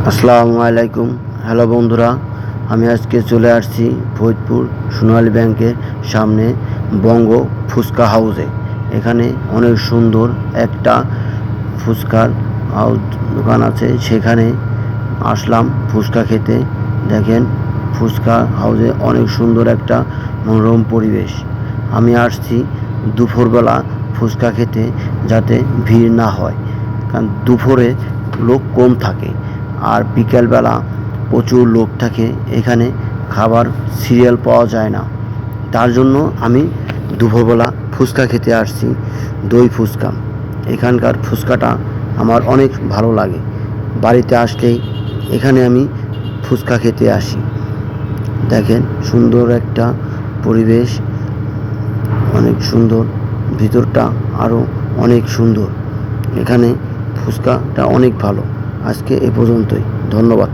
আসসালামু আলাইকুম। হ্যালো বন্ধুরা, আমি আজকে চলে আসছি ফরিদপুর সোনালী ব্যাংকের সামনে বঙ্গ ফুচকা হাউসে। এখানে অনেক সুন্দর একটা ফুচকার দোকান আছে, সেখানে আসলাম ফুচকা খেতে। দেখেন, ফুচকা হাউসে অনেক সুন্দর একটা মনোরম পরিবেশ। আমি আসছি দুপুরবেলা ফুচকা খেতে, যাতে ভিড় না হয়, কারণ দুপুরে লোক কম থাকে আর বিকেলবেলা প্রচুর লোক থাকে। এখানে খাবার সিরিয়াল পাওয়া যায় না, তার জন্য আমি দুপুরবেলা ফুচকা খেতে আসছি। দই ফুচকা, এখানকার ফুচকাটা আমার অনেক ভালো লাগে। বাড়িতে আসলেই এখানে আমি ফুচকা খেতে আসি। দেখেন, সুন্দর একটা পরিবেশ, অনেক সুন্দর, ভিতরটা আরও অনেক সুন্দর। এখানে ফুচকাটা অনেক ভালো। আজকে এ পর্যন্তই, ধন্যবাদ।